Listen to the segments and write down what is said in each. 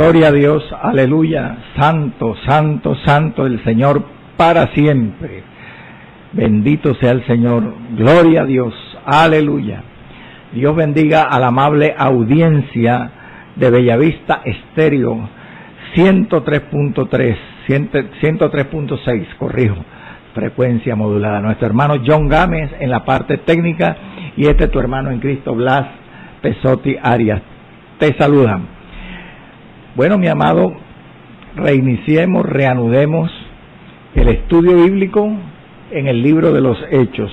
Gloria a Dios, aleluya, santo, santo, santo el Señor para siempre. Bendito sea el Señor, gloria a Dios, aleluya. Dios bendiga a la amable audiencia de Bellavista Estéreo 103.3, 103.6, corrijo, frecuencia modulada. Nuestro hermano John Gámez en la parte técnica y tu hermano en Cristo, Blas Pesotti Arias. Te saludan. Bueno, mi amado, reiniciemos, reanudemos el estudio bíblico en el libro de los Hechos.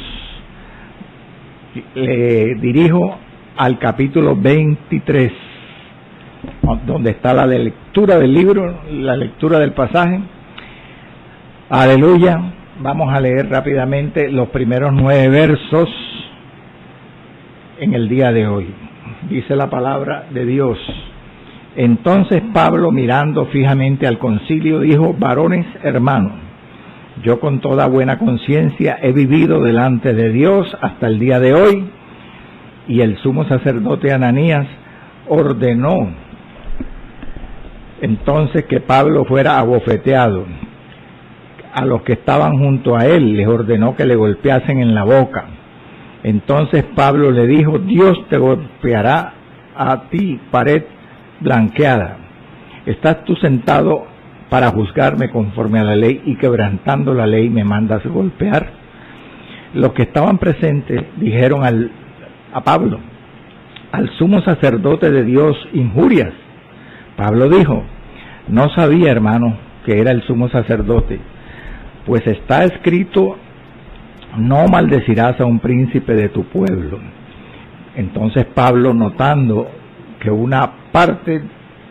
Le dirijo al capítulo 23, donde está la lectura del libro, la lectura del pasaje. Aleluya. Vamos a leer rápidamente los primeros 9 versos en el día de hoy. Dice la palabra de Dios. Entonces Pablo, mirando fijamente al concilio, dijo: varones hermanos, yo con toda buena conciencia he vivido delante de Dios hasta el día de hoy. Y el sumo sacerdote Ananías ordenó entonces que Pablo fuera abofeteado. A los que estaban junto a él les ordenó que le golpeasen en la boca. Entonces Pablo le dijo: Dios te golpeará a ti, pared blanqueada. ¿Estás tú sentado para juzgarme conforme a la ley y quebrantando la ley me mandas golpear? Los que estaban presentes dijeron a Pablo: al sumo sacerdote de Dios injurias. Pablo dijo: no sabía, hermano, que era el sumo sacerdote, pues está escrito: no maldecirás a un príncipe de tu pueblo. Entonces Pablo, notando que una parte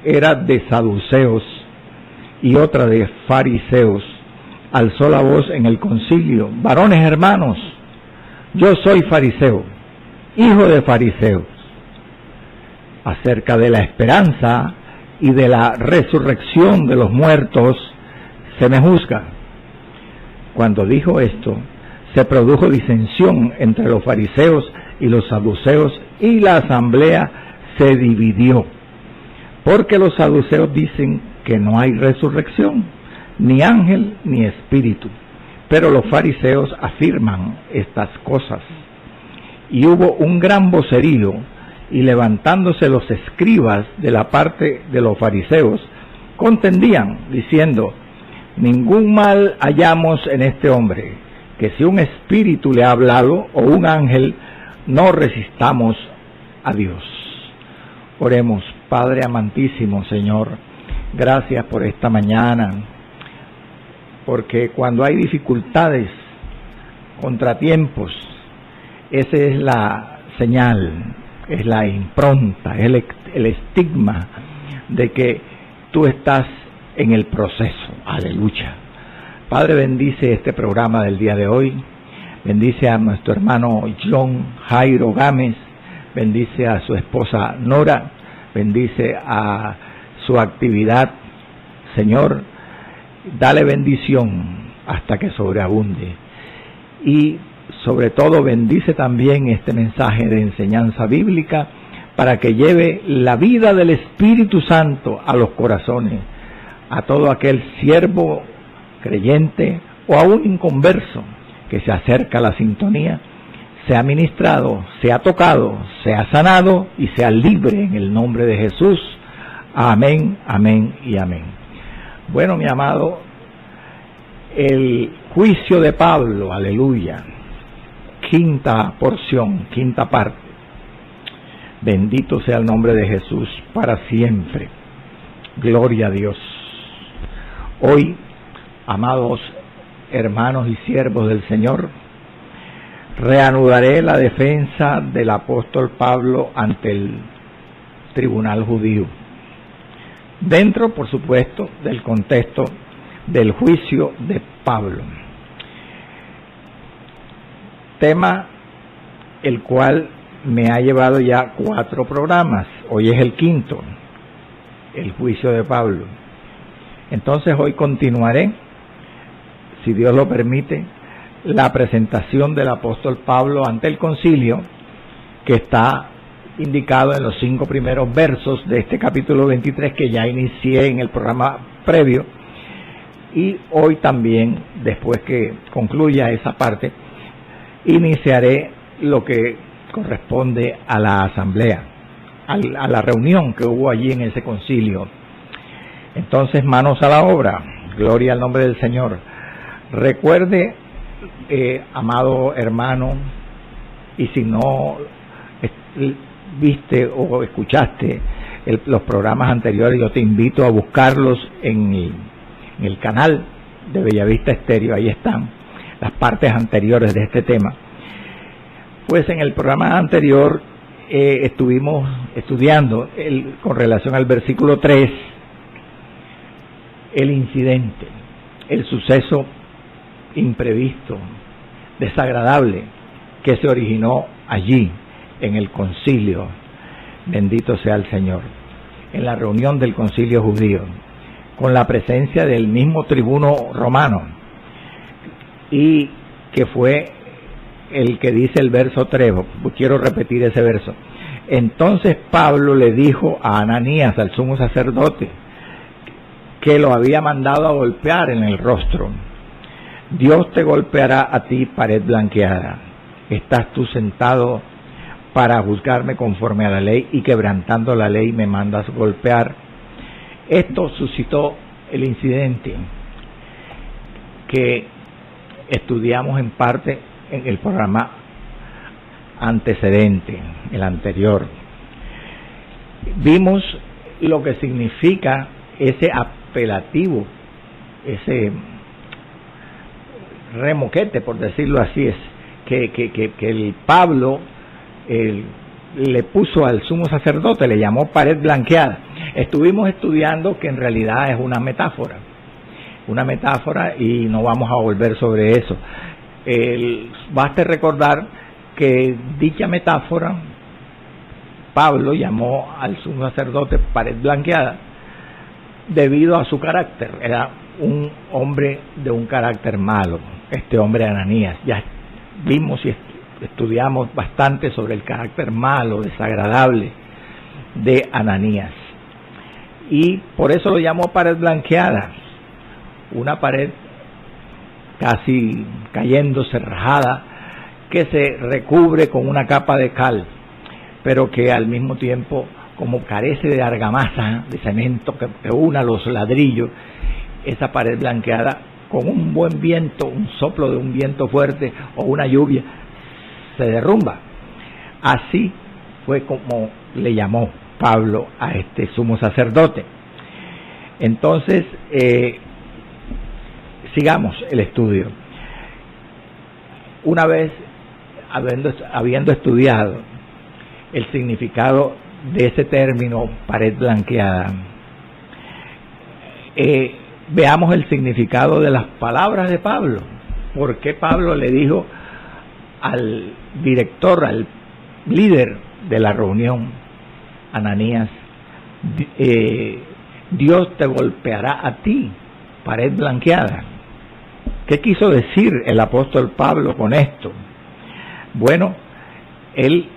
era de saduceos y otra de fariseos, alzó la voz en el concilio: varones hermanos, yo soy fariseo, hijo de fariseos. Acerca de la esperanza y de la resurrección de los muertos se me juzga. Cuando dijo esto, se produjo disensión entre los fariseos y los saduceos, y la asamblea se dividió, porque los saduceos dicen que no hay resurrección, ni ángel ni espíritu, pero los fariseos afirman estas cosas. Y hubo un gran vocerío, y levantándose los escribas de la parte de los fariseos, contendían, diciendo: ningún mal hallamos en este hombre, que si un espíritu le ha hablado o un ángel, no resistamos a Dios. Oremos. Padre amantísimo, Señor, gracias por esta mañana, porque cuando hay dificultades, contratiempos, esa es la señal, es la impronta, es el estigma de que tú estás en el proceso. Aleluya. Padre, bendice este programa del día de hoy, bendice a nuestro hermano John Jairo Gámez, bendice a su esposa Nora, bendice a su actividad, Señor, dale bendición hasta que sobreabunde. Y sobre todo bendice también este mensaje de enseñanza bíblica para que lleve la vida del Espíritu Santo a los corazones, a todo aquel siervo creyente o a un inconverso que se acerca a la sintonía, sea ministrado, sea tocado, sea sanado y sea libre en el nombre de Jesús. Amén, amén y amén. Bueno, mi amado, el juicio de Pablo, aleluya, quinta porción, quinta parte. Bendito sea el nombre de Jesús para siempre. Gloria a Dios. Hoy, amados hermanos y siervos del Señor, reanudaré la defensa del apóstol Pablo ante el tribunal judío, dentro, por supuesto, del contexto del juicio de Pablo. Tema el cual me ha llevado ya 4 programas, hoy es el quinto, el juicio de Pablo. Entonces hoy continuaré, si Dios lo permite, la presentación del apóstol Pablo ante el concilio, que está indicado en los 5 primeros versos de este capítulo 23 que ya inicié en el programa previo, y hoy también, después que concluya esa parte, iniciaré lo que corresponde a la asamblea, a la reunión que hubo allí en ese concilio. Entonces, manos a la obra, gloria al nombre del Señor. Recuerde, amado hermano, y si no viste o escuchaste los programas anteriores, yo te invito a buscarlos en el canal de Bellavista Estéreo. Ahí están las partes anteriores de este tema. Pues en el programa anterior estuvimos estudiando con relación al versículo 3 el incidente, el suceso imprevisto, desagradable que se originó allí en el concilio, bendito sea el Señor, en la reunión del concilio judío, con la presencia del mismo tribuno romano, y que fue el que dice el verso 3, quiero repetir ese verso. Entonces Pablo le dijo a Ananías, al sumo sacerdote, que lo había mandado a golpear en el rostro: Dios te golpeará a ti, pared blanqueada. ¿Estás tú sentado para juzgarme conforme a la ley y quebrantando la ley me mandas golpear? Esto suscitó el incidente que estudiamos en parte en el programa antecedente, el anterior. Vimos lo que significa ese apelativo, ese remoquete, por decirlo así, es que el Pablo le puso al sumo sacerdote, le llamó pared blanqueada. Estuvimos estudiando que en realidad es una metáfora, y no vamos a volver sobre eso. Basta recordar que dicha metáfora, Pablo llamó al sumo sacerdote pared blanqueada debido a su carácter. Era un hombre de un carácter malo, este hombre Ananías. Ya vimos y estudiamos bastante sobre el carácter malo, desagradable de Ananías, y por eso lo llamó pared blanqueada, una pared casi cayéndose, rajada, que se recubre con una capa de cal, pero que al mismo tiempo, como carece de argamasa, de cemento que una los ladrillos, esa pared blanqueada, con un buen viento, un soplo de un viento fuerte o una lluvia, se derrumba. Así fue como le llamó Pablo a este sumo sacerdote. Entonces, sigamos el estudio. Una vez habiendo estudiado el significado de ese término pared blanqueada, veamos el significado de las palabras de Pablo. ¿Por qué Pablo le dijo al director, al líder de la reunión, Ananías, Dios te golpeará a ti, pared blanqueada? ¿Qué quiso decir el apóstol Pablo con esto? Bueno, él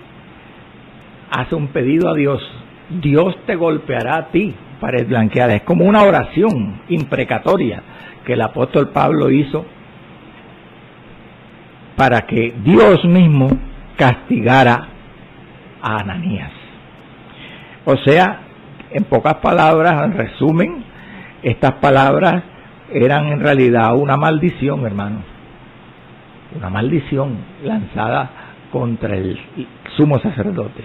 hace un pedido a Dios: Dios te golpeará a ti, pared blanqueada. Es como una oración imprecatoria que el apóstol Pablo hizo para que Dios mismo castigara a Ananías. O sea, en pocas palabras, en resumen, estas palabras eran en realidad una maldición, hermanos. Una maldición lanzada contra el sumo sacerdote.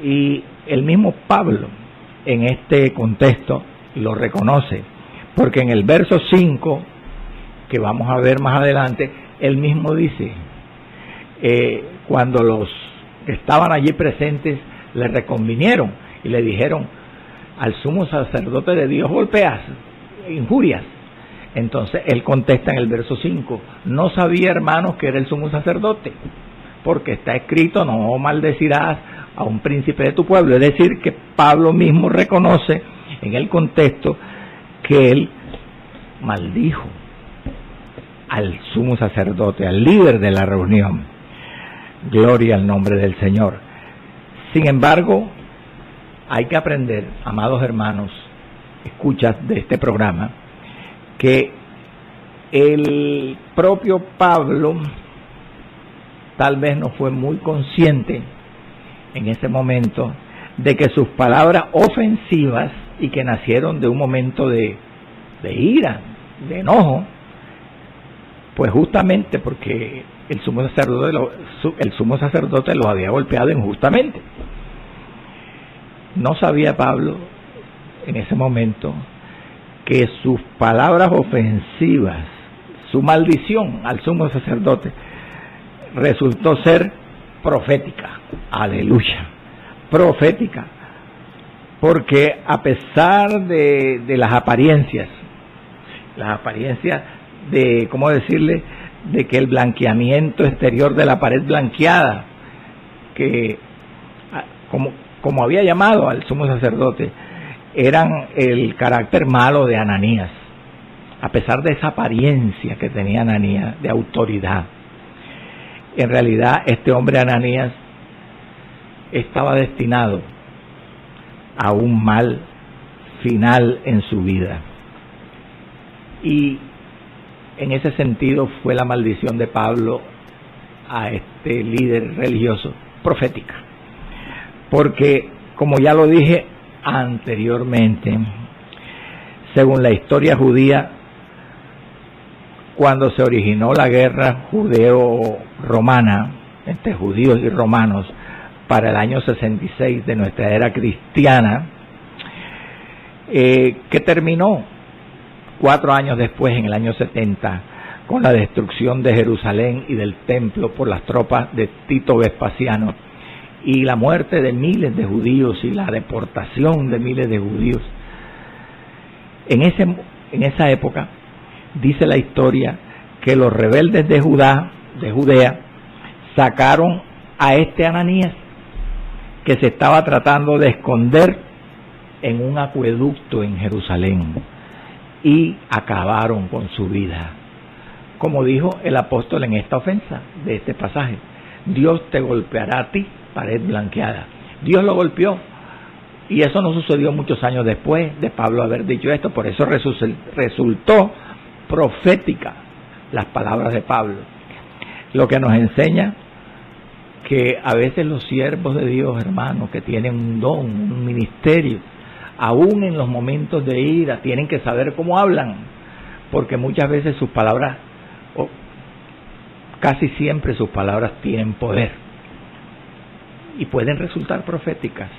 Y el mismo Pablo en este contexto lo reconoce, porque en el verso 5, que vamos a ver más adelante, él mismo dice, cuando los que estaban allí presentes le reconvinieron y le dijeron: al sumo sacerdote de Dios golpeas, injurias. Entonces él contesta en el verso 5: no sabía, hermanos, que era el sumo sacerdote, porque está escrito: no maldecirás a un príncipe de tu pueblo. Es decir, que Pablo mismo reconoce en el contexto que él maldijo al sumo sacerdote, al líder de la reunión. Gloria al nombre del Señor. Sin embargo, hay que aprender, amados hermanos, escuchas de este programa, que el propio Pablo tal vez no fue muy consciente en ese momento de que sus palabras ofensivas y que nacieron de un momento de ira, de enojo, pues justamente porque el sumo sacerdote los había golpeado injustamente. No sabía Pablo en ese momento que sus palabras ofensivas, su maldición al sumo sacerdote, resultó ser profética. Aleluya, profética, porque a pesar de las apariencias de, ¿cómo decirle?, de que el blanqueamiento exterior de la pared blanqueada, que como había llamado al sumo sacerdote, eran el carácter malo de Ananías, a pesar de esa apariencia que tenía Ananías de autoridad. En realidad, este hombre Ananías estaba destinado a un mal final en su vida. Y en ese sentido fue la maldición de Pablo a este líder religioso profética. Porque, como ya lo dije anteriormente, según la historia judía, cuando se originó la guerra judeo-romana entre judíos y romanos para el año 66 de nuestra era cristiana, que terminó 4 años después, en el año 70, con la destrucción de Jerusalén y del templo por las tropas de Tito Vespasiano y la muerte de miles de judíos y la deportación de miles de judíos. En esa época, dice la historia, que los rebeldes de Judea, sacaron a este Ananías, que se estaba tratando de esconder en un acueducto en Jerusalén, y acabaron con su vida. Como dijo el apóstol en esta ofensa de este pasaje, Dios te golpeará a ti, pared blanqueada. Dios lo golpeó, y eso no sucedió muchos años después de Pablo haber dicho esto. Por eso resultó profética las palabras de Pablo, lo que nos enseña que a veces los siervos de Dios, hermanos, que tienen un don, un ministerio, aún en los momentos de ira, tienen que saber cómo hablan, porque muchas veces sus palabras, o casi siempre sus palabras, tienen poder y pueden resultar proféticas.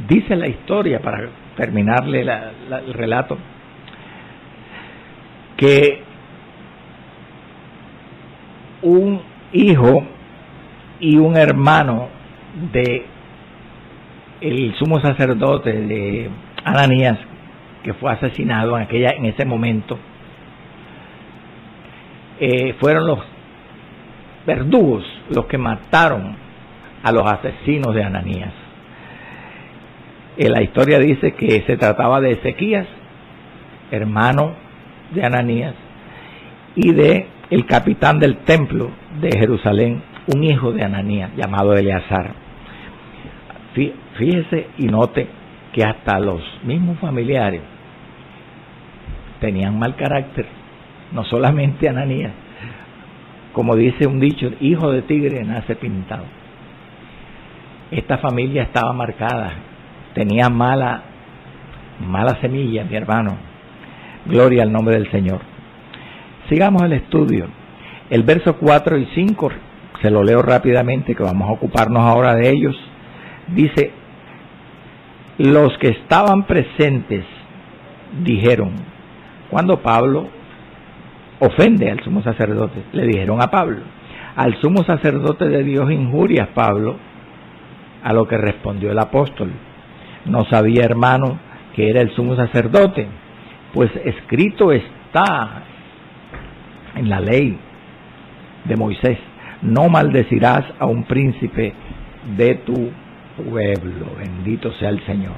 Dice la historia, para terminarle el relato, que un hijo y un hermano de el sumo sacerdote de Ananías, que fue asesinado en ese momento, fueron los verdugos los que mataron a los asesinos de Ananías. La historia dice que se trataba de Ezequías, hermano de Ananías, y de el capitán del templo de Jerusalén, un hijo de Ananías llamado Eleazar. Fíjese y note que hasta los mismos familiares tenían mal carácter, no solamente Ananías. Como dice un dicho, hijo de tigre nace pintado. Esta familia estaba marcada, tenía mala semilla, mi hermano. Gloria al nombre del Señor. Sigamos el estudio. El verso 4 y 5, se lo leo rápidamente, que vamos a ocuparnos ahora de ellos. Dice: los que estaban presentes dijeron, cuando Pablo ofende al sumo sacerdote, le dijeron a Pablo: al sumo sacerdote de Dios injurias, Pablo. A lo que respondió el apóstol: no sabía, hermano, que era el sumo sacerdote, pues escrito está en la ley de Moisés: no maldecirás a un príncipe de tu pueblo. Bendito sea el Señor.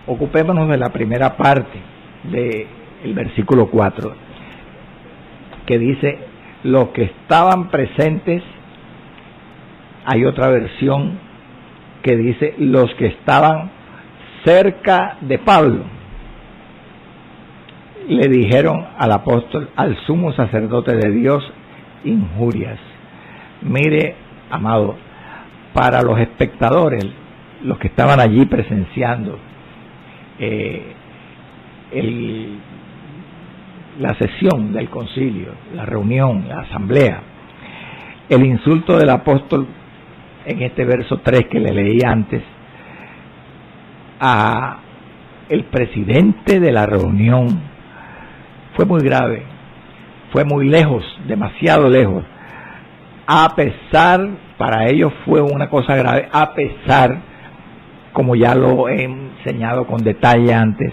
Ocupémonos de la primera parte del versículo 4, que dice: los que estaban presentes. Hay otra versión que dice los que estaban cerca de Pablo le dijeron al apóstol, al sumo sacerdote de Dios, injurias. Mire, amado, para los espectadores, los que estaban allí presenciando la sesión del concilio, la reunión, la asamblea, el insulto del apóstol en este verso 3 que le leí antes a el presidente de la reunión fue muy grave, fue muy lejos, demasiado lejos. A pesar, para ellos fue una cosa grave, a pesar, como ya lo he enseñado con detalle antes,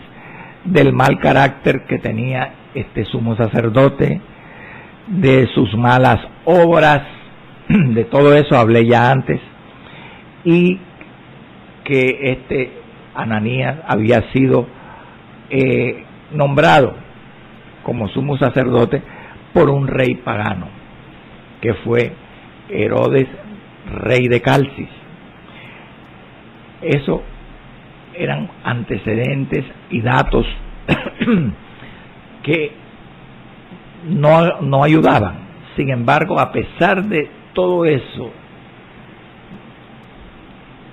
del mal carácter que tenía este sumo sacerdote, de sus malas obras, de todo eso hablé ya antes, y que este Ananías había sido nombrado como sumo sacerdote por un rey pagano, que fue Herodes, rey de Calcis. Eso eran antecedentes y datos que no ayudaban. Sin embargo, a pesar de todo eso,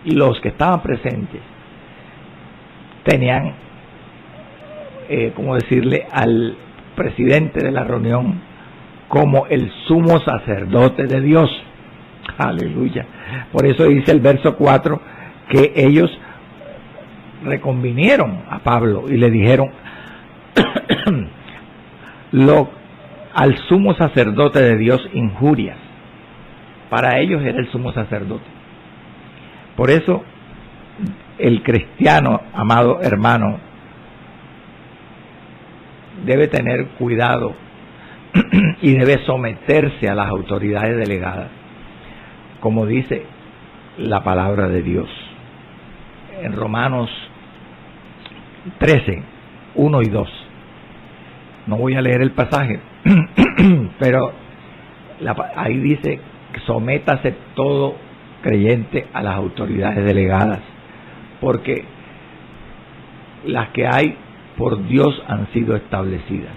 los que estaban presentes tenían, ¿cómo decirle?, al presidente de la reunión como el sumo sacerdote de Dios. Aleluya. Por eso dice el verso 4 que ellos reconvinieron a Pablo y le dijeron al sumo sacerdote de Dios injurias. Para ellos era el sumo sacerdote. Por eso el cristiano, amado hermano, debe tener cuidado y debe someterse a las autoridades delegadas, como dice la palabra de Dios. En Romanos 13, 1 y 2. No voy a leer el pasaje, pero ahí dice, sométase todo creyente a las autoridades delegadas, porque las que hay por Dios han sido establecidas.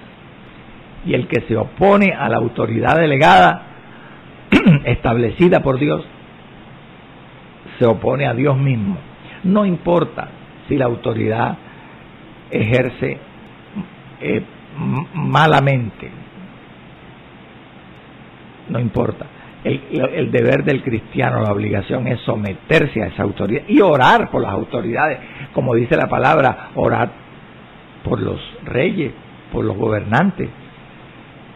Y el que se opone a la autoridad delegada establecida por Dios, se opone a Dios mismo. No importa si la autoridad ejerce malamente, no importa. El deber del cristiano, la obligación es someterse a esa autoridad y orar por las autoridades, como dice la palabra, orar por los reyes, por los gobernantes,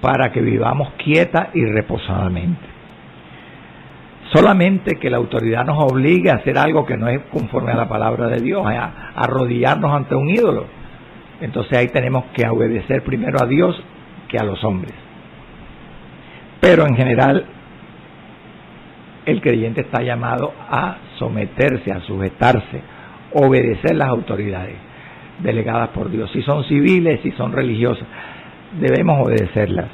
para que vivamos quieta y reposadamente. Solamente que la autoridad nos obligue a hacer algo que no es conforme a la palabra de Dios, a arrodillarnos ante un ídolo. Entonces ahí tenemos que obedecer primero a Dios que a los hombres. Pero en general, el creyente está llamado a someterse, a sujetarse, obedecer las autoridades delegadas por Dios. Si son civiles, si son religiosas, debemos obedecerlas.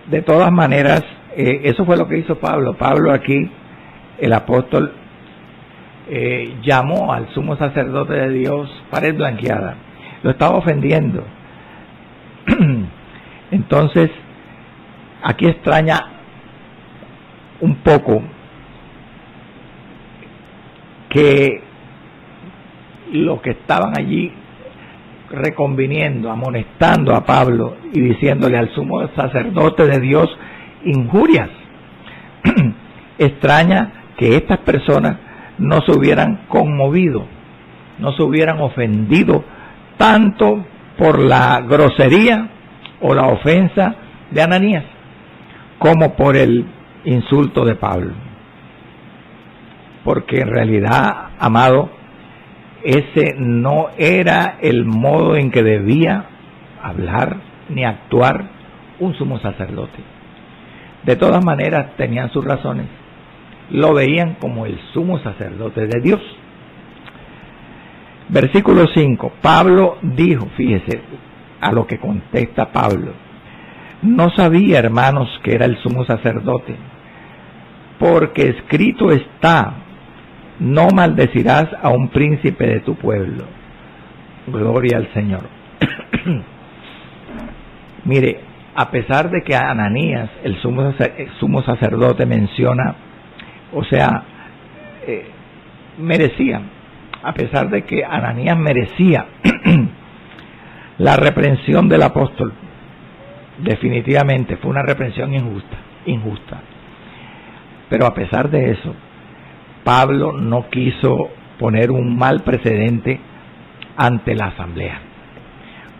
De todas maneras, eso fue lo que hizo Pablo. Pablo aquí, el apóstol, llamó al sumo sacerdote de Dios pared blanqueada. Lo estaba ofendiendo. Entonces, aquí extraña un poco que los que estaban allí reconviniendo, amonestando a Pablo y diciéndole al sumo sacerdote de Dios injurias. Extraña que estas personas no se hubieran conmovido, no se hubieran ofendido tanto por la grosería o la ofensa de Ananías como por el insulto de Pablo. Porque en realidad, amado, ese no era el modo en que debía hablar ni actuar un sumo sacerdote. De todas maneras tenían sus razones. Lo veían como el sumo sacerdote de Dios. Versículo 5. Pablo dijo, fíjese a lo que contesta Pablo: no sabía, hermanos, que era el sumo sacerdote, porque escrito está, no maldecirás a un príncipe de tu pueblo. Gloria al Señor. Mire, a pesar de que Ananías, el sumo sacerdote, menciona, o sea, merecía, a pesar de que Ananías merecía la reprensión del apóstol, definitivamente fue una reprensión injusta. Pero a pesar de eso, Pablo no quiso poner un mal precedente ante la asamblea.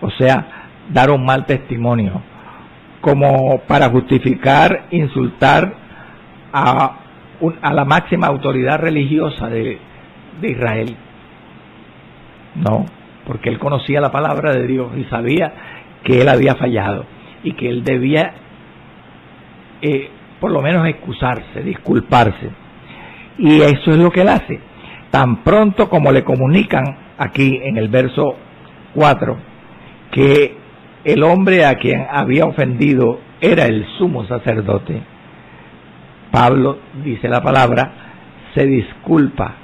O sea, dar un mal testimonio, como para justificar, insultar a la máxima autoridad religiosa de Israel. No, porque él conocía la palabra de Dios y sabía que él había fallado y que él debía por lo menos excusarse, disculparse. Y eso es lo que él hace. Tan pronto como le comunican aquí en el verso 4 que el hombre a quien había ofendido era el sumo sacerdote, Pablo, dice la palabra, se disculpa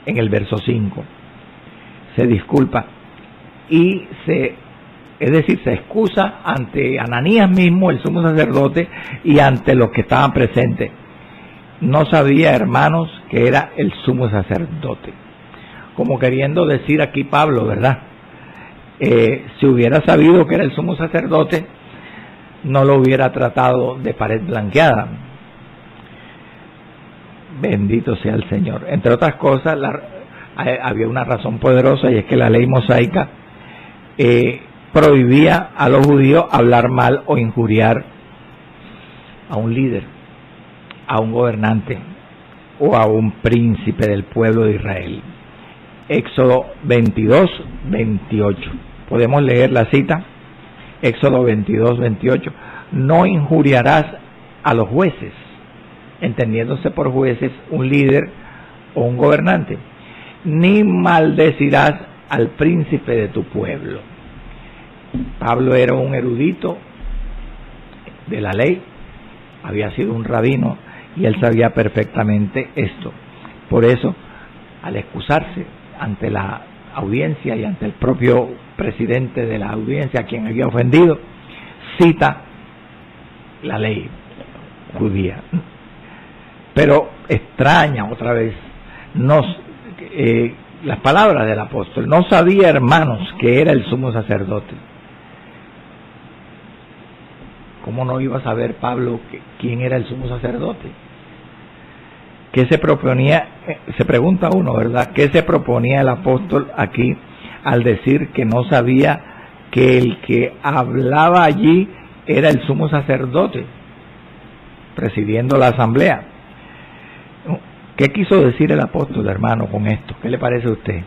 en el verso 5. Se disculpa y es decir, se excusa ante Ananías mismo, el sumo sacerdote, y ante los que estaban presentes. No sabía, hermanos, que era el sumo sacerdote. Como queriendo decir aquí Pablo, ¿verdad? Si hubiera sabido que era el sumo sacerdote, no lo hubiera tratado de pared blanqueada. Bendito sea el Señor. Entre otras cosas, había una razón poderosa, y es que la ley mosaica prohibía a los judíos hablar mal o injuriar a un líder, a un gobernante o a un príncipe del pueblo de Israel. Éxodo 22, 28. Podemos leer la cita. Éxodo 22, 28. No injuriarás a los jueces, entendiéndose por jueces un líder o un gobernante, ni maldecirás al príncipe de tu pueblo. Pablo era un erudito de la ley, había sido un rabino y él sabía perfectamente esto. Por eso, al excusarse ante la audiencia y ante el propio presidente de la audiencia, a quien había ofendido, cita la ley judía. Pero extraña otra vez las palabras del apóstol. No sabía, hermanos, que era el sumo sacerdote. ¿Cómo no iba a saber Pablo quién era el sumo sacerdote? ¿Qué se proponía? Se pregunta uno, ¿verdad? ¿Qué se proponía el apóstol aquí al decir que no sabía que el que hablaba allí era el sumo sacerdote, presidiendo la asamblea? ¿Qué quiso decir el apóstol, hermano, con esto? ¿Qué le parece a usted?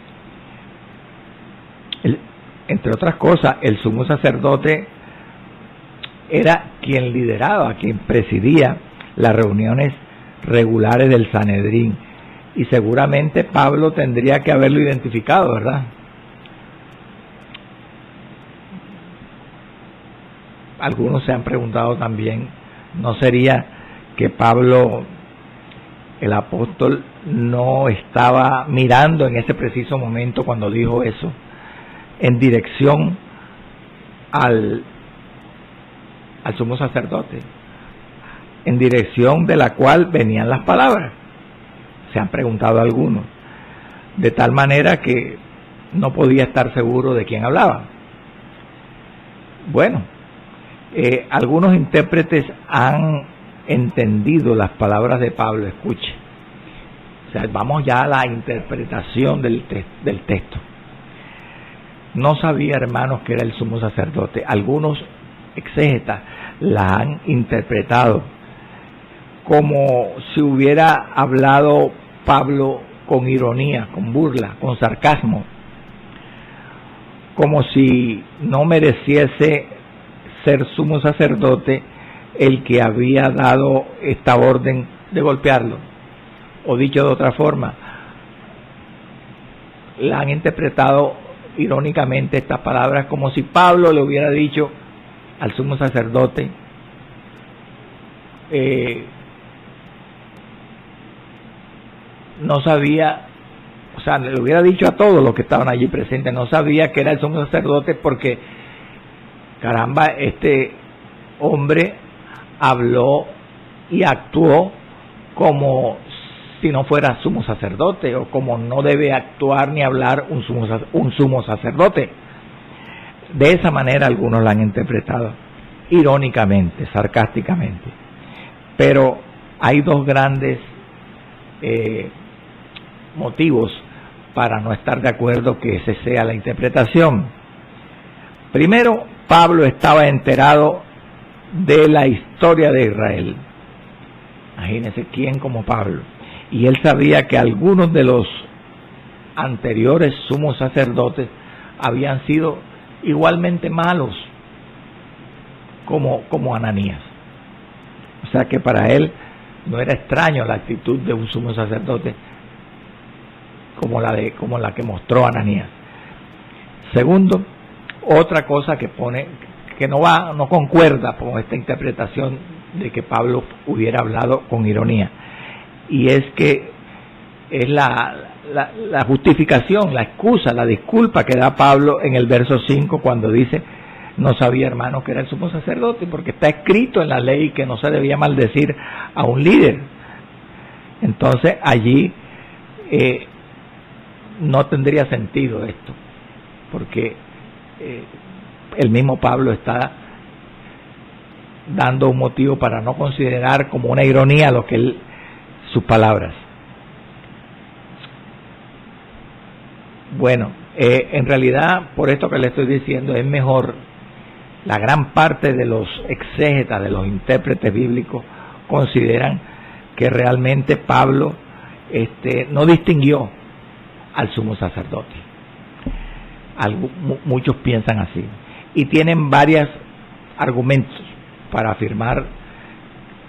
Entre otras cosas, el sumo sacerdote era quien lideraba, quien presidía las reuniones regulares del Sanedrín, y seguramente Pablo tendría que haberlo identificado, ¿verdad? Algunos se han preguntado también, ¿no sería que Pablo, el apóstol, no estaba mirando en ese preciso momento cuando dijo eso en dirección al sumo sacerdote, en dirección de la cual venían las palabras? Se han preguntado algunos, de tal manera que no podía estar seguro de quién hablaba. Bueno, algunos intérpretes han entendido las palabras de Pablo. Escuche, o sea, vamos ya a la interpretación del texto. No sabía, hermanos, que era el sumo sacerdote. Algunos exégetas la han interpretado como si hubiera hablado Pablo con ironía, con burla, con sarcasmo, como si no mereciese ser sumo sacerdote el que había dado esta orden de golpearlo. O dicho de otra forma, la han interpretado irónicamente estas palabras como si Pablo le hubiera dicho al sumo sacerdote, no sabía, o sea, le hubiera dicho a todos los que estaban allí presentes, no sabía que era el sumo sacerdote porque, caramba, este hombre habló y actuó como si no fuera sumo sacerdote, o como no debe actuar ni hablar un sumo sacerdote. De esa manera algunos la han interpretado, irónicamente, sarcásticamente. Pero hay dos grandes motivos para no estar de acuerdo que esa sea la interpretación. Primero, Pablo estaba enterado de la historia de Israel. Imagínense quién como Pablo. Y él sabía que algunos de los anteriores sumos sacerdotes habían sido igualmente malos como Ananías. O sea que para él no era extraño la actitud de un sumo sacerdote como la que mostró Ananías. Segundo, otra cosa que no concuerda con esta interpretación de que Pablo hubiera hablado con ironía, y es que es la justificación, la excusa, la disculpa que da Pablo en el verso 5 cuando dice: no sabía, hermano, que era el sumo sacerdote, porque está escrito en la ley que no se debía maldecir a un líder. Entonces allí no tendría sentido esto, porque el mismo Pablo está dando un motivo para no considerar como una ironía sus palabras. Bueno, en realidad, por esto que le estoy diciendo, es mejor, la gran parte de los exégetas, de los intérpretes bíblicos, consideran que realmente Pablo no distinguió al sumo sacerdote. Muchos piensan así, y tienen varios argumentos para afirmar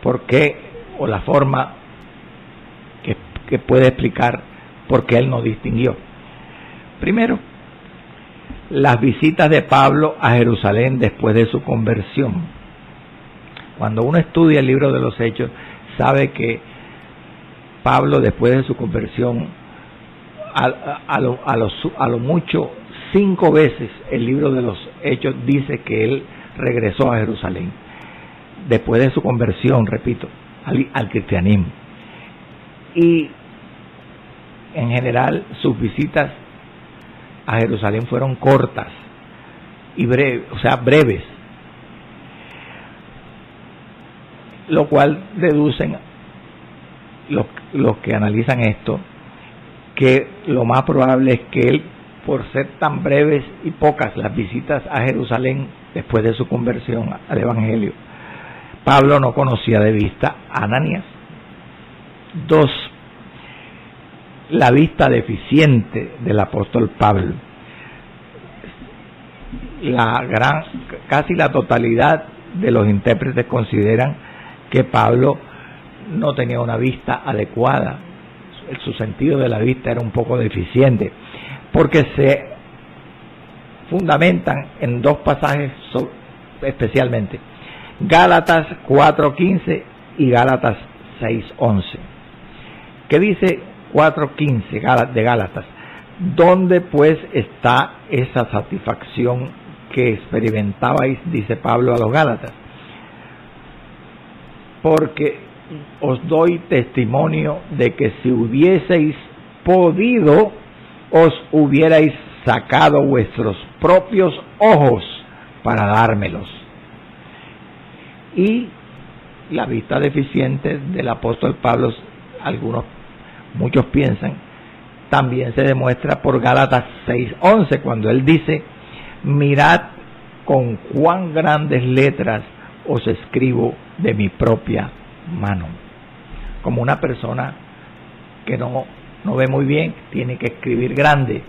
por qué, o la forma que puede explicar por qué él no distinguió. Primero, las visitas de Pablo a Jerusalén después de su conversión. Cuando uno estudia el libro de los Hechos, sabe que Pablo, después de su conversión, a lo mucho 5 veces el libro de los Hechos dice que él regresó a Jerusalén después de su conversión, repito, al cristianismo. Y en general sus visitas a Jerusalén fueron cortas y breves, lo cual deducen los que analizan esto que lo más probable es que él, por ser tan breves y pocas las visitas a Jerusalén después de su conversión al Evangelio, Pablo no conocía de vista a Ananías. 2. La vista deficiente del apóstol Pablo. Casi la totalidad de los intérpretes consideran que Pablo no tenía una vista adecuada. Su sentido de la vista era un poco deficiente, porque se fundamentan en 2 pasajes especialmente: Gálatas 4:15 y Gálatas 6:11. ¿Qué dice 4:15 de Gálatas? ¿Dónde pues está esa satisfacción que experimentabais, dice Pablo a los Gálatas? Porque os doy testimonio de que si hubieseis podido, os hubierais sacado vuestros propios ojos para dármelos. Y la vista deficiente del apóstol Pablo, muchos piensan, también se demuestra por Gálatas 6:11, cuando él dice: mirad con cuán grandes letras os escribo de mi propia mano. Como una persona que no ve muy bien, tiene que escribir grande,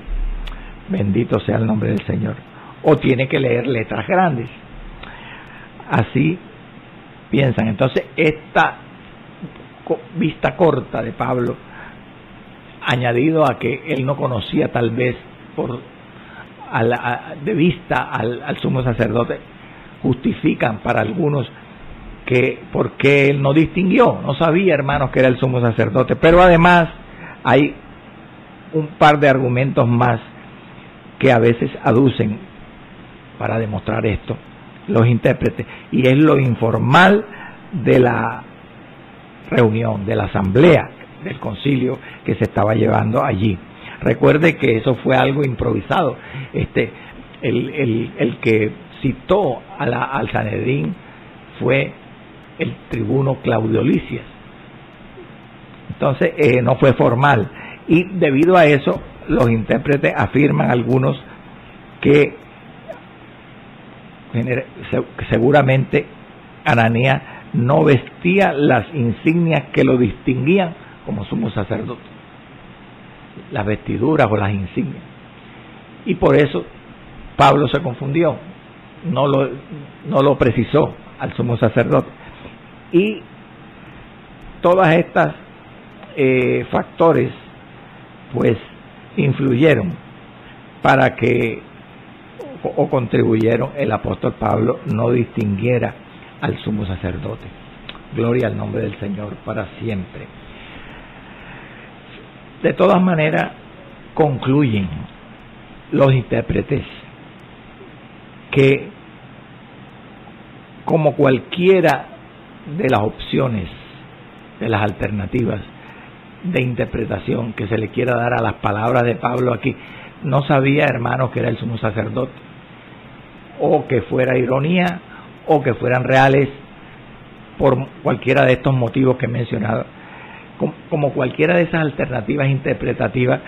bendito sea el nombre del Señor, o tiene que leer letras grandes. Así piensan. Entonces, esta vista corta de Pablo, añadido a que él no conocía tal vez de vista al sumo sacerdote, justifican para algunos que porque él no distinguió, no sabía, hermanos, que era el sumo sacerdote. Pero además Hay un par de argumentos más que a veces aducen para demostrar esto los intérpretes, y es lo informal de la reunión, de la asamblea, del concilio que se estaba llevando allí. Recuerde que eso fue algo improvisado. El que citó al Sanedrín fue el tribuno Claudio Lisias. Entonces no fue formal, y debido a eso los intérpretes afirman algunos que seguramente Ananías no vestía las insignias que lo distinguían como sumo sacerdote, las vestiduras o las insignias, y por eso Pablo se confundió, no lo precisó al sumo sacerdote. Y todas estas factores pues influyeron para que, o contribuyeron, el apóstol Pablo no distinguiera al sumo sacerdote. Gloria al nombre del Señor para siempre. De todas maneras, concluyen los intérpretes que, como cualquiera de las opciones, de las alternativas de interpretación que se le quiera dar a las palabras de Pablo aquí, no sabía, hermanos, que era el sumo sacerdote, o que fuera ironía, o que fueran reales, por cualquiera de estos motivos que he mencionado. Como cualquiera de esas alternativas interpretativas,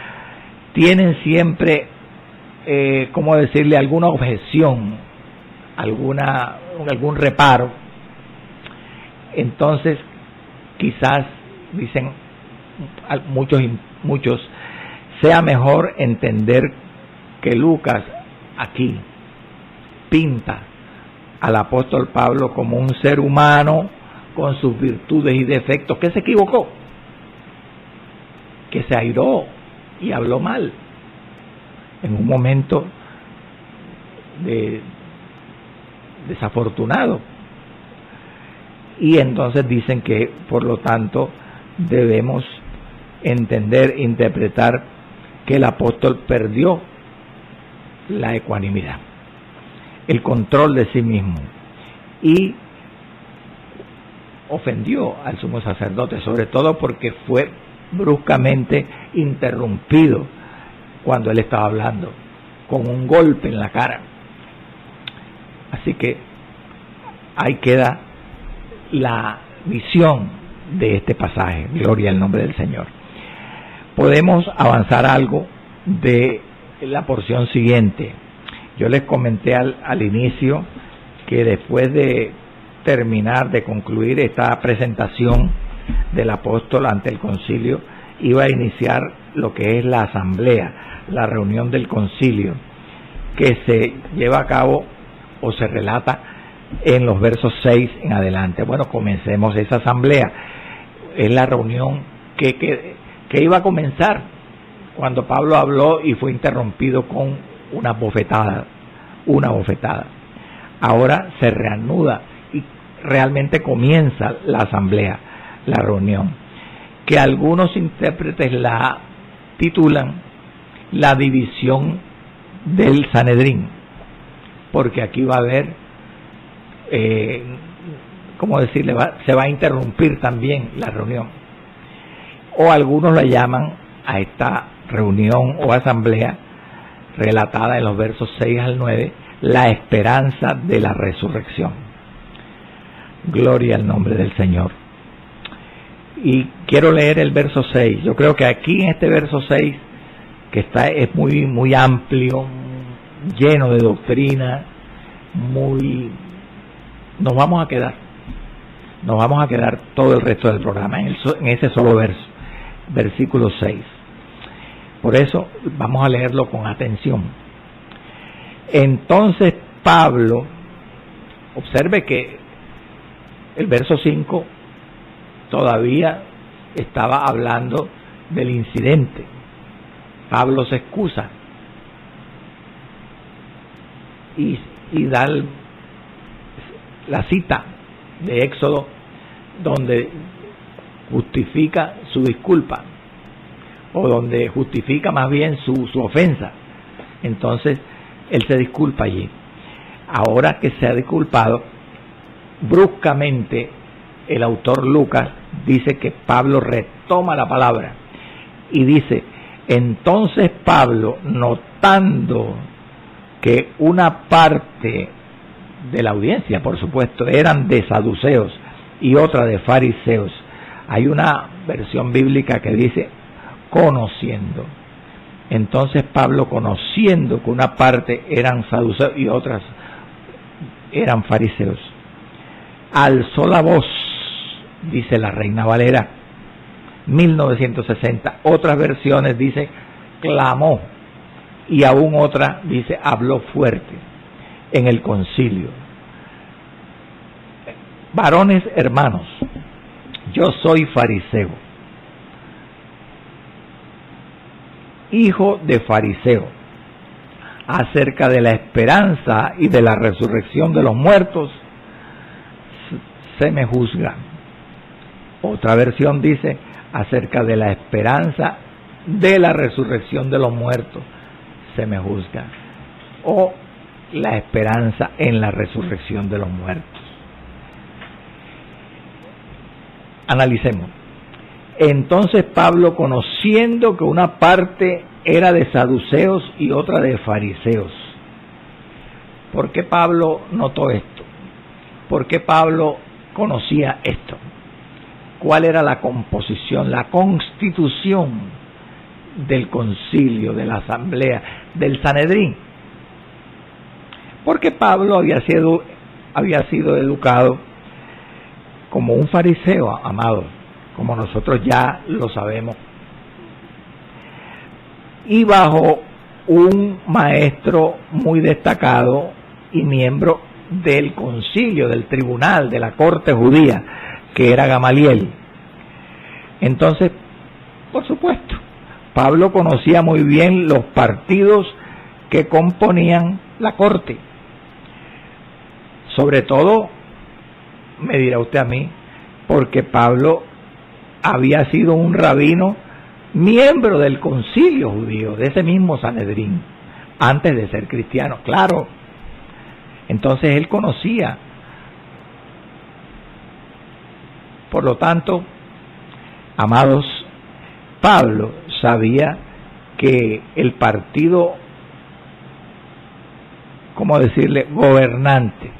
tienen siempre, ¿cómo decirle?, alguna objeción, algún reparo. Entonces, quizás, dicen muchos, sea mejor entender que Lucas aquí pinta al apóstol Pablo como un ser humano con sus virtudes y defectos, que se equivocó, que se airó y habló mal en un momento desafortunado. Y entonces dicen que, por lo tanto, debemos entender, interpretar que el apóstol perdió la ecuanimidad, el control de sí mismo, y ofendió al sumo sacerdote, sobre todo porque fue bruscamente interrumpido cuando él estaba hablando, con un golpe en la cara. Así que ahí queda la visión de este pasaje. Gloria al nombre del Señor. Podemos avanzar algo de la porción siguiente. Yo les comenté al inicio que después de terminar, de concluir esta presentación del apóstol ante el concilio, iba a iniciar lo que es la asamblea, la reunión del concilio, que se lleva a cabo o se relata en los versos 6 en adelante. Bueno, comencemos esa asamblea. Es la reunión que iba a comenzar cuando Pablo habló y fue interrumpido con una bofetada. Ahora se reanuda y realmente comienza la asamblea, la reunión, que algunos intérpretes la titulan la división del Sanedrín, porque aquí va a haber, ¿cómo decirle?, se va a interrumpir también la reunión. O algunos la llaman a esta reunión o asamblea relatada en los versos 6 al 9, la esperanza de la resurrección. Gloria al nombre del Señor. Y quiero leer el verso 6. Yo creo que aquí en este verso 6, que es muy amplio, lleno de doctrina, nos vamos a quedar todo el resto del programa en ese solo verso, versículo 6. Por eso vamos a leerlo con atención. Entonces Pablo, observe que el verso 5 todavía estaba hablando del incidente. Pablo se excusa y da la cita de Éxodo donde justifica su disculpa. o donde justifica más bien su ofensa. Entonces, él se disculpa allí. Ahora que se ha disculpado, bruscamente el autor Lucas dice que Pablo retoma la palabra y dice: entonces Pablo, notando que una parte de la audiencia, por supuesto, eran de saduceos y otra de fariseos. Hay una versión bíblica que dice conociendo. Entonces Pablo, conociendo que una parte eran saduceos y otras eran fariseos, alzó la voz, dice la Reina Valera 1960. Otras versiones dice clamó, y aún otra dice habló fuerte en el concilio: varones hermanos, yo soy fariseo, hijo de fariseo. Acerca de la esperanza y de la resurrección de los muertos se me juzga. Otra versión dice acerca de la esperanza de la resurrección de los muertos se me juzga, o la esperanza en la resurrección de los muertos. Analicemos. Entonces Pablo, conociendo que una parte era de saduceos y otra de fariseos. ¿Por qué Pablo notó esto? ¿Por qué Pablo conocía esto? ¿Cuál era la composición, la constitución del concilio, de la asamblea, del Sanedrín? Porque Pablo había sido educado como un fariseo, amado, como nosotros ya lo sabemos, y bajo un maestro muy destacado y miembro del concilio, del tribunal, de la corte judía, que era Gamaliel. Entonces, por supuesto, Pablo conocía muy bien los partidos que componían la corte. Sobre todo, me dirá usted a mí, porque Pablo había sido un rabino miembro del concilio judío, de ese mismo Sanedrín, antes de ser cristiano, claro. Entonces él conocía. Por lo tanto, amados, Pablo sabía que el partido, ¿cómo decirle?, gobernante,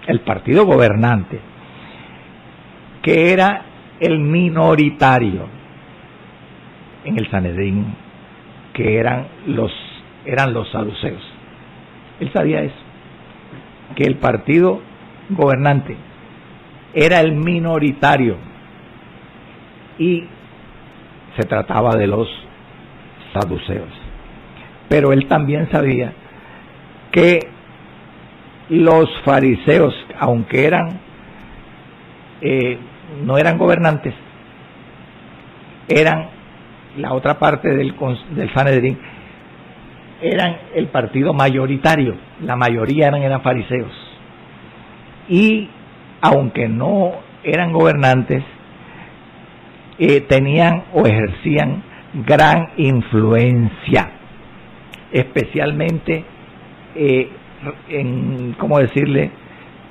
el partido gobernante, que era el minoritario en el Sanedrín, que eran los saduceos. Él sabía eso, que el partido gobernante era el minoritario y se trataba de los saduceos. Pero él también sabía que los fariseos, aunque no eran gobernantes, eran la otra parte del Sanedrín, eran el partido mayoritario, la mayoría eran fariseos, y aunque no eran gobernantes, tenían o ejercían gran influencia, especialmente en, ¿cómo decirle?,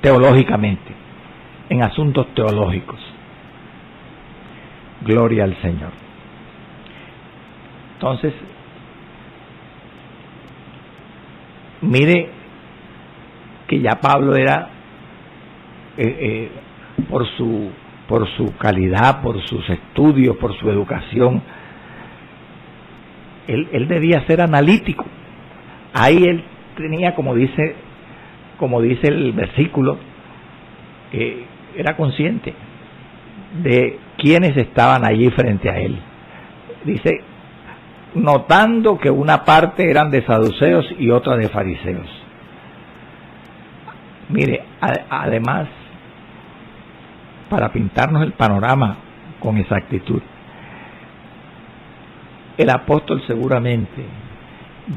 teológicamente, en asuntos teológicos. Gloria al Señor. Entonces, mire que ya Pablo era, por su calidad, por sus estudios, por su educación, él debía ser analítico. Ahí él tenía, como dice el versículo, era consciente de quiénes estaban allí frente a él. Dice, notando que una parte eran de saduceos y otra de fariseos. Mire, además, para pintarnos el panorama con exactitud, el apóstol seguramente,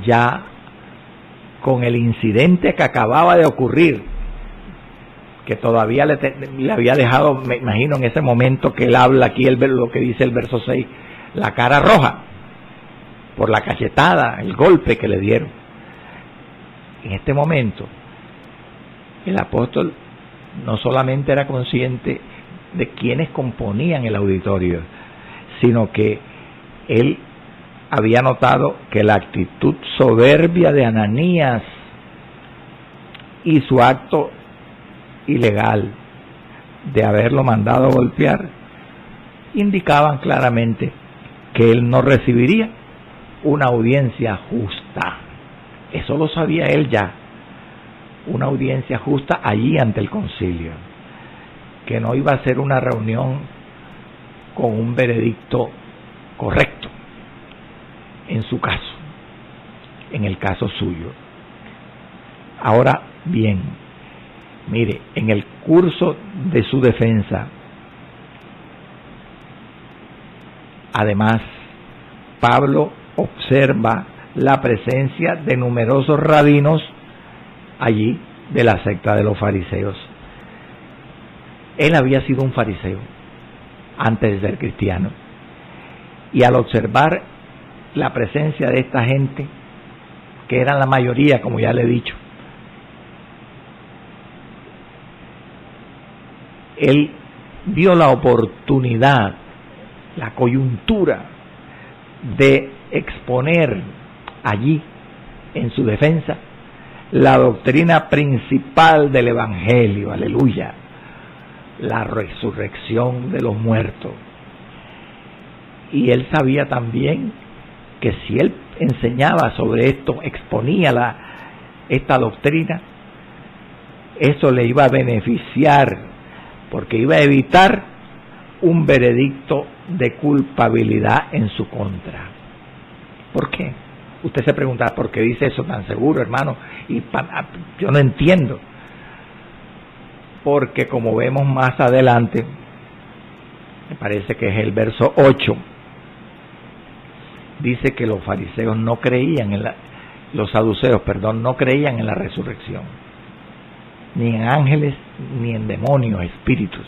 ya con el incidente que acababa de ocurrir, que todavía le había dejado, me imagino en ese momento que él habla aquí, lo que dice el verso 6, la cara roja, por la cachetada, el golpe que le dieron. En este momento, el apóstol no solamente era consciente de quienes componían el auditorio, sino que él había notado que la actitud soberbia de Ananías y su acto ilegal de haberlo mandado a golpear indicaban claramente que él no recibiría una audiencia justa. Eso lo sabía él ya, una audiencia justa allí ante el concilio, que no iba a ser una reunión con un veredicto correcto en su caso, en el caso suyo. Ahora bien, mire, en el curso de su defensa, además, Pablo observa la presencia de numerosos rabinos allí de la secta de los fariseos. Él había sido un fariseo antes de ser cristiano, y al observar la presencia de esta gente, que eran la mayoría, como ya le he dicho, él vio la oportunidad, la coyuntura de exponer allí en su defensa la doctrina principal del Evangelio, aleluya, la resurrección de los muertos. Y él sabía también que si él enseñaba sobre esto, exponía esta doctrina, eso le iba a beneficiar, porque iba a evitar un veredicto de culpabilidad en su contra. ¿Por qué? Usted se pregunta, ¿por qué dice eso tan seguro, hermano? Y yo no entiendo. Porque como vemos más adelante, me parece que es el verso 8, dice que los fariseos no creían los saduceos, no creían en la resurrección, ni en ángeles, ni en demonios, espíritus.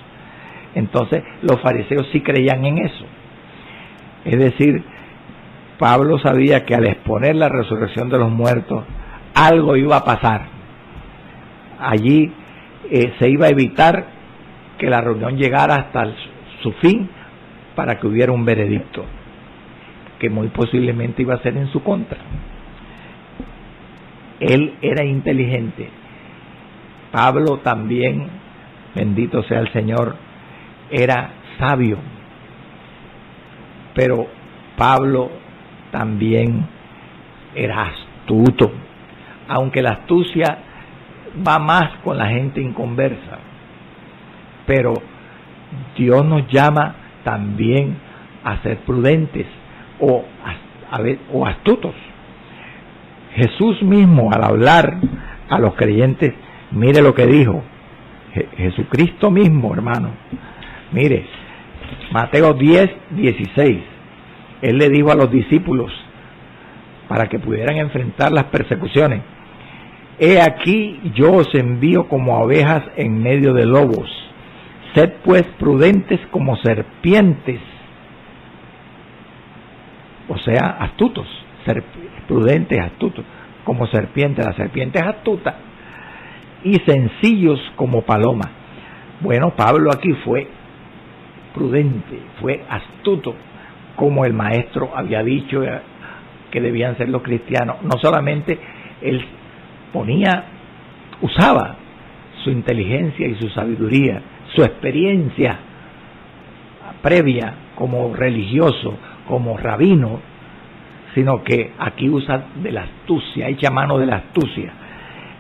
Entonces, los fariseos sí creían en eso. Es decir, Pablo sabía que al exponer la resurrección de los muertos, algo iba a pasar. Allí se iba a evitar que la reunión llegara hasta su fin para que hubiera un veredicto, que muy posiblemente iba a ser en su contra. Él era inteligente. Pablo también, bendito sea el Señor, era sabio. Pero Pablo también era astuto, aunque la astucia va más con la gente inconversa. Pero Dios nos llama también a ser prudentes o astutos. Jesús mismo, al hablar a los creyentes, mire lo que dijo. Jesucristo mismo, hermano. Mire, Mateo 10:16. Él le dijo a los discípulos, para que pudieran enfrentar las persecuciones: he aquí yo os envío como ovejas en medio de lobos. Sed pues prudentes como serpientes. O sea, astutos, prudentes, astutos, como serpientes. La serpiente es astuta. Y sencillos como paloma. Bueno, Pablo aquí fue prudente, fue astuto, como el maestro había dicho que debían ser los cristianos. No solamente él usaba su inteligencia y su sabiduría, su experiencia previa como religioso, como rabino, sino que aquí usa de la astucia, echa mano de la astucia.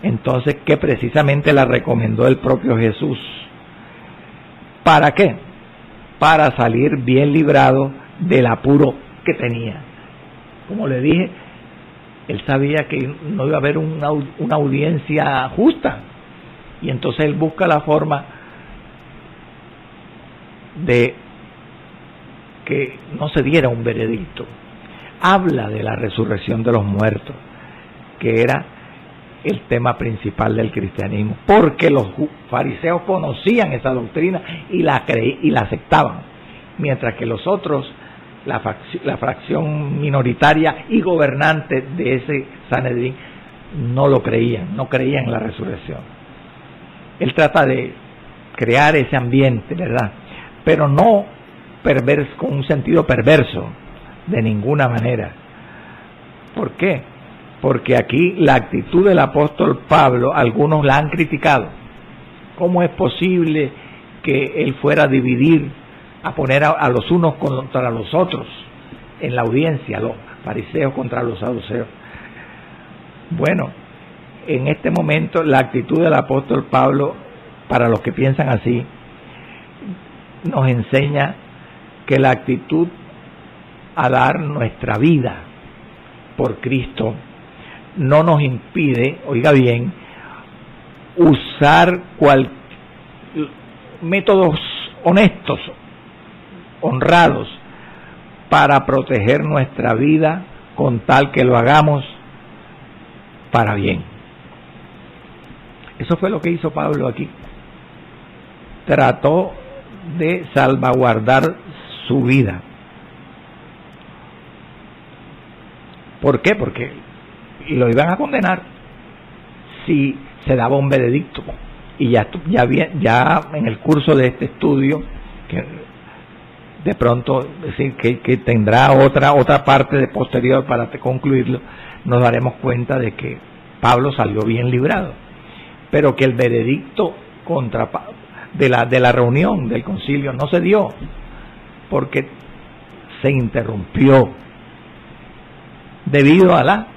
Entonces, que precisamente la recomendó el propio Jesús. ¿Para qué? Para salir bien librado del apuro que tenía. Como le dije, él sabía que no iba a haber una audiencia justa, y entonces él busca la forma de que no se diera un veredicto. Habla de la resurrección de los muertos, que era el tema principal del cristianismo, porque los fariseos conocían esa doctrina y la aceptaban, mientras que los otros la fracción minoritaria y gobernante de ese Sanedrín, no lo creían, no creían en la resurrección. Él trata de crear ese ambiente, ¿verdad? Pero no con un sentido perverso, de ninguna manera. ¿Por qué? Porque aquí la actitud del apóstol Pablo, algunos la han criticado. ¿Cómo es posible que él fuera a dividir, a poner a los unos contra los otros en la audiencia, los fariseos contra los saduceos? Bueno, en este momento la actitud del apóstol Pablo, para los que piensan así, nos enseña que la actitud a dar nuestra vida por Cristo no nos impide, oiga bien, usar métodos honestos, honrados, para proteger nuestra vida, con tal que lo hagamos para bien. Eso fue lo que hizo Pablo aquí. Trató de salvaguardar su vida. ¿Por qué? Porque lo iban a condenar si se daba un veredicto. Y ya en el curso de este estudio, que de pronto decir que tendrá otra parte de posterior para concluirlo, nos daremos cuenta de que Pablo salió bien librado, pero que el veredicto de la reunión del concilio no se dio, porque se interrumpió debido a la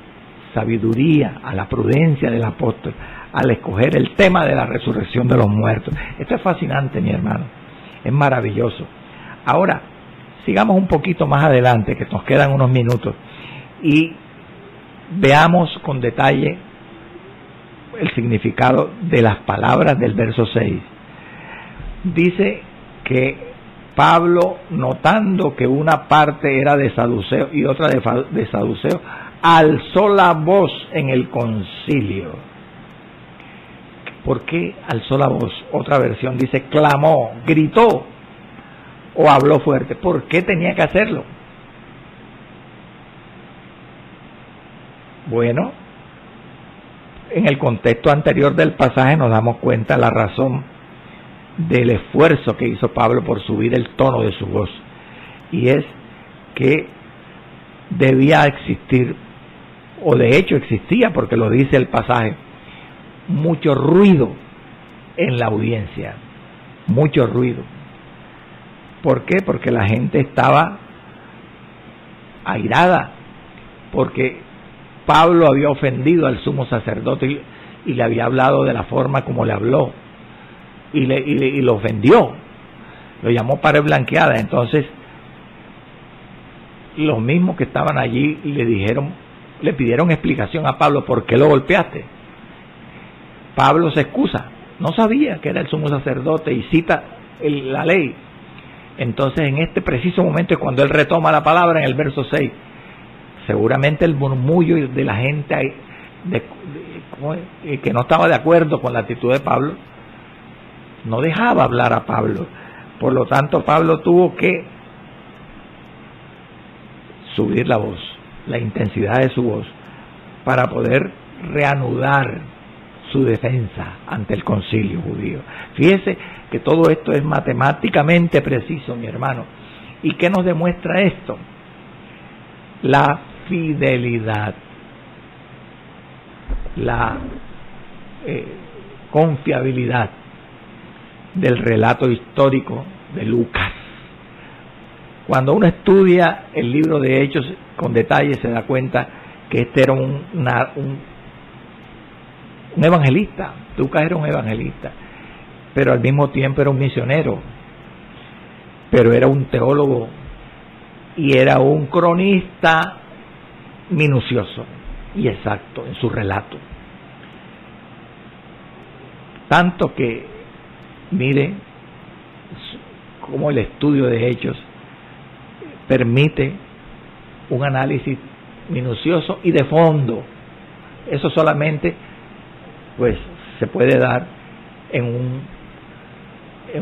sabiduría, a la prudencia del apóstol, al escoger el tema de la resurrección de los muertos. Esto es fascinante, mi hermano, es maravilloso. Ahora, sigamos un poquito más adelante, que nos quedan unos minutos, y veamos con detalle el significado de las palabras del verso 6. Dice que Pablo, notando que una parte era de saduceo y otra de saduceo, alzó la voz en el concilio. ¿Por qué alzó la voz? Otra versión dice clamó, gritó o habló fuerte. ¿Por qué tenía que hacerlo? Bueno, en el contexto anterior del pasaje nos damos cuenta la razón del esfuerzo que hizo Pablo por subir el tono de su voz, y es que debía existir, o de hecho existía, porque lo dice el pasaje, mucho ruido en la audiencia, mucho ruido. ¿Por qué? Porque la gente estaba airada, porque Pablo había ofendido al sumo sacerdote y le había hablado de la forma como le habló, y lo ofendió, lo llamó pared blanqueada. Entonces los mismos que estaban allí le pidieron explicación a Pablo: ¿por qué lo golpeaste? Pablo se excusa, no sabía que era el sumo sacerdote, y cita la ley. Entonces, en este preciso momento es cuando él retoma la palabra en el verso 6. Seguramente el murmullo de la gente que no estaba de acuerdo con la actitud de Pablo no dejaba hablar a Pablo. Por lo tanto, Pablo tuvo que subir la voz, la intensidad de su voz, para poder reanudar su defensa ante el concilio judío. Fíjese que todo esto es matemáticamente preciso, mi hermano. ¿Y qué nos demuestra esto? La fidelidad, la confiabilidad del relato histórico de Lucas. Cuando uno estudia el libro de Hechos con detalle, se da cuenta que este era un evangelista. Lucas era un evangelista, pero al mismo tiempo era un misionero, pero era un teólogo y era un cronista minucioso y exacto en su relato. Tanto que, mire, cómo el estudio de Hechos permite un análisis minucioso y de fondo. Eso solamente pues se puede dar en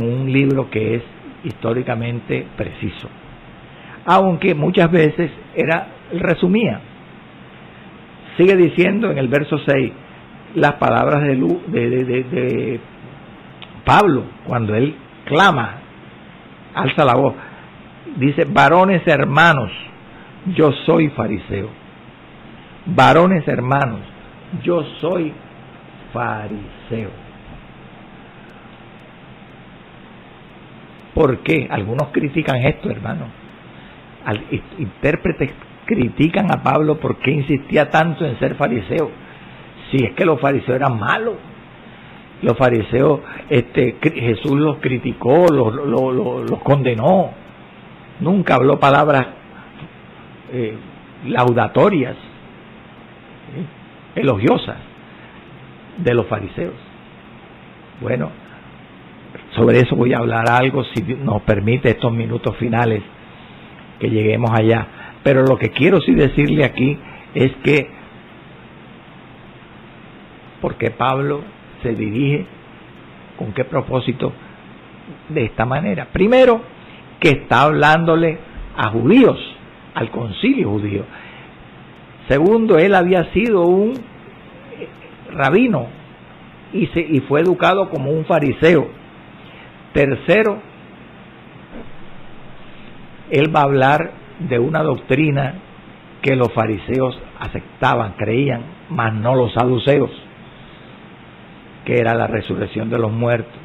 un libro que es históricamente preciso. aunque muchas veces resumía. Sigue diciendo en el verso 6 las palabras de Pablo, cuando él clama, alza la voz, dice: varones hermanos, yo soy fariseo. Varones hermanos, yo soy fariseo. ¿Por qué? Algunos critican esto, hermano. Intérpretes critican a Pablo porque insistía tanto en ser fariseo. Si es que los fariseos eran malos. Los fariseos, Jesús los criticó, los condenó. Nunca habló palabras laudatorias, elogiosas de los fariseos. Bueno, sobre eso voy a hablar algo, si nos permite estos minutos finales, que lleguemos allá. Pero lo que quiero sí decirle aquí es que, porque Pablo se dirige, con qué propósito, de esta manera. Primero, que está hablándole a judíos, al concilio judío. Segundo, él había sido un rabino y fue educado como un fariseo. Tercero, él va a hablar de una doctrina que los fariseos aceptaban, creían, mas no los saduceos, que era la resurrección de los muertos.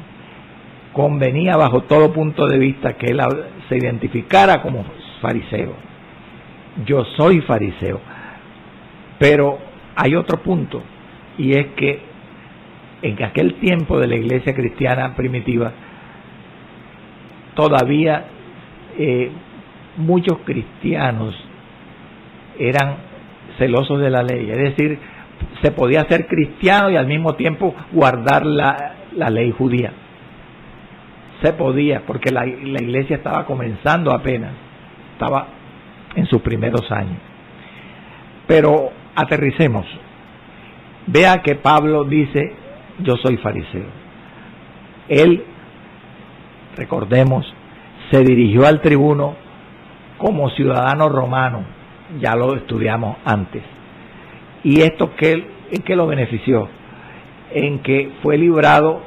Convenía bajo todo punto de vista que él se identificara como fariseo. Yo soy fariseo. Pero hay otro punto, y es que en aquel tiempo de la iglesia cristiana primitiva, todavía muchos cristianos eran celosos de la ley, es decir, se podía ser cristiano y al mismo tiempo guardar la ley judía. Se podía, porque la iglesia estaba comenzando apenas, estaba en sus primeros años. Pero aterricemos. Vea que Pablo dice: yo soy fariseo. Él, recordemos, se dirigió al tribuno como ciudadano romano, ya lo estudiamos antes. ¿Y esto en qué lo benefició? En que fue librado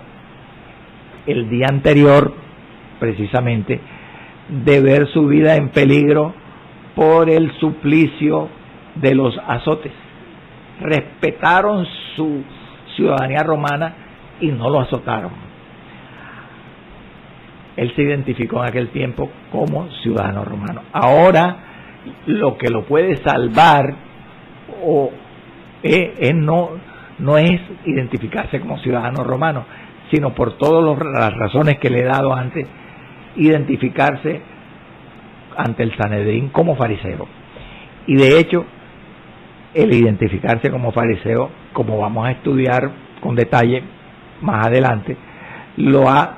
el día anterior, precisamente, de ver su vida en peligro por el suplicio de los azotes. Respetaron su ciudadanía romana y no lo azotaron. Él se identificó en aquel tiempo como ciudadano romano. Ahora, lo que lo puede salvar no es identificarse como ciudadano romano, sino por todas las razones que le he dado antes, identificarse ante el Sanedrín como fariseo. Y de hecho, el identificarse como fariseo, como vamos a estudiar con detalle más adelante, lo va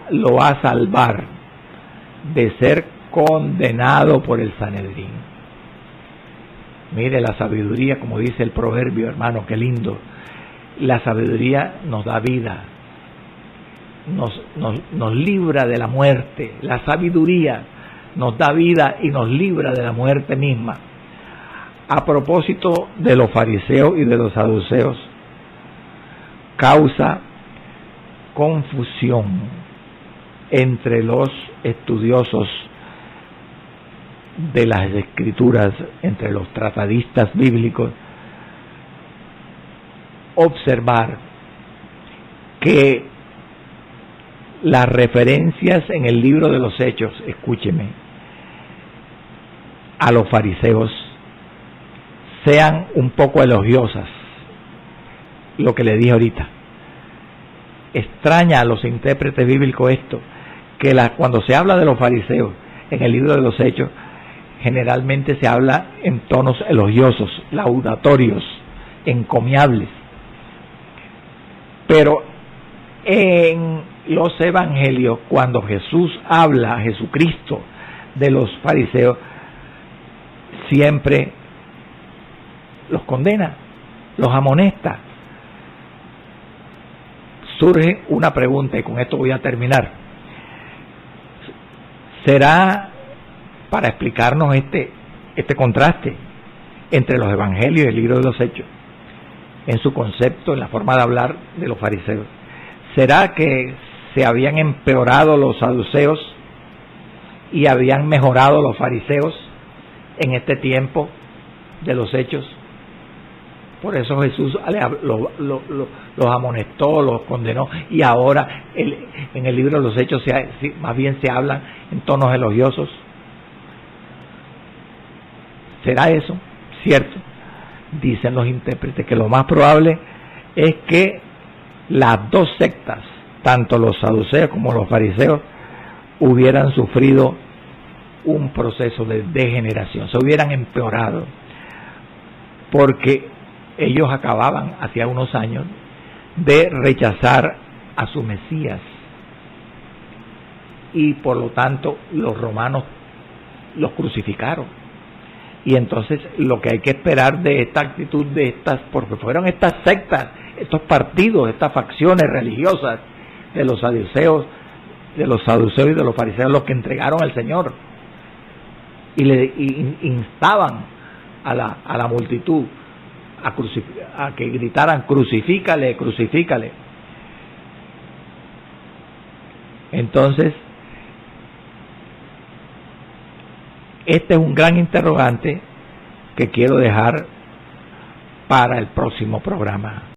a salvar de ser condenado por el Sanedrín. Mire la sabiduría, como dice el proverbio, hermano, qué lindo. La sabiduría nos da vida, nos libra de la muerte. La sabiduría nos da vida y nos libra de la muerte misma. A propósito de los fariseos y de los saduceos, causa confusión entre los estudiosos de las escrituras, entre los tratadistas bíblicos, observar que las referencias en el libro de los Hechos, escúcheme, a los fariseos sean un poco elogiosas. Lo que le dije ahorita. Extraña a los intérpretes bíblicos esto, que cuando se habla de los fariseos en el libro de los Hechos, generalmente se habla en tonos elogiosos, laudatorios, encomiables. Pero en los evangelios, cuando Jesús habla, Jesucristo, de los fariseos, siempre los condena, los amonesta. Surge una pregunta, y con esto voy a terminar. ¿Será para explicarnos este contraste entre los evangelios y el libro de los Hechos, en su concepto, en la forma de hablar de los fariseos. ¿Será que se habían empeorado los saduceos y habían mejorado los fariseos en este tiempo de los Hechos? Por eso Jesús los amonestó, los condenó, y ahora en el libro de los Hechos más bien se hablan en tonos elogiosos. ¿Será eso cierto? Dicen los intérpretes que lo más probable es que las dos sectas, tanto los saduceos como los fariseos, hubieran sufrido un proceso de degeneración, se hubieran empeorado, porque ellos acababan, hacía unos años, de rechazar a su Mesías, y por lo tanto los romanos los crucificaron. Y entonces lo que hay que esperar de esta actitud de estas, porque fueron estas sectas, estos partidos, estas facciones religiosas de los saduceos y de los fariseos, los que entregaron al Señor y le instaban a la multitud a que gritaran: crucifícale, crucifícale. Entonces, este es un gran interrogante que quiero dejar para el próximo programa.